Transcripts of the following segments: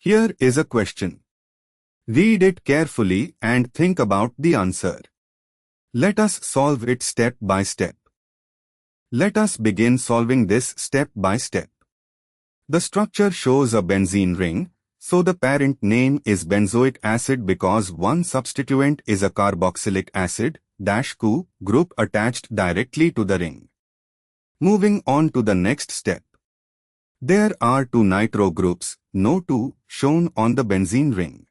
Here is a question. Read it carefully and think about the answer. Let us solve it step by step. Let us begin solving this step by step. The structure shows a benzene ring, so the parent name is benzoic acid because one substituent is a carboxylic acid -CU group attached directly to the ring. Moving on to the next step. There are two nitro groups, NO2, shown on the benzene ring.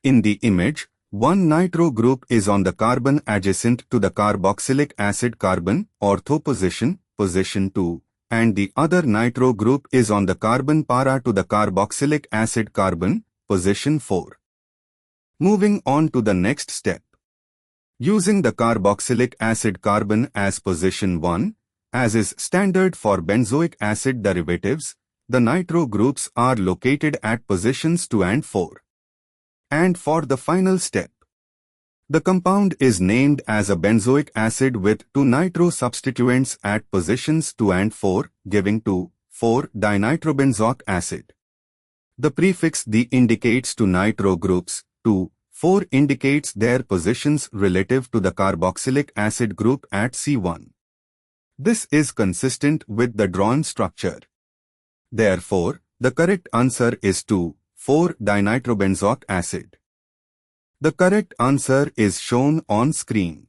In the image, one nitro group is on the carbon adjacent to the carboxylic acid carbon, ortho position, position 2, and the other nitro group is on the carbon para to the carboxylic acid carbon, position 4. Moving on to the next step. Using the carboxylic acid carbon as position 1, as is standard for benzoic acid derivatives, the nitro groups are located at positions 2 and 4. And for the final step, the compound is named as a benzoic acid with two nitro substituents at positions 2 and 4, giving 2,4-dinitrobenzoic acid. The prefix D indicates two nitro groups, 2,4 indicates their positions relative to the carboxylic acid group at C1. This is consistent with the drawn structure. Therefore, the correct answer is 2,4-dinitrobenzoic acid. The correct answer is shown on screen.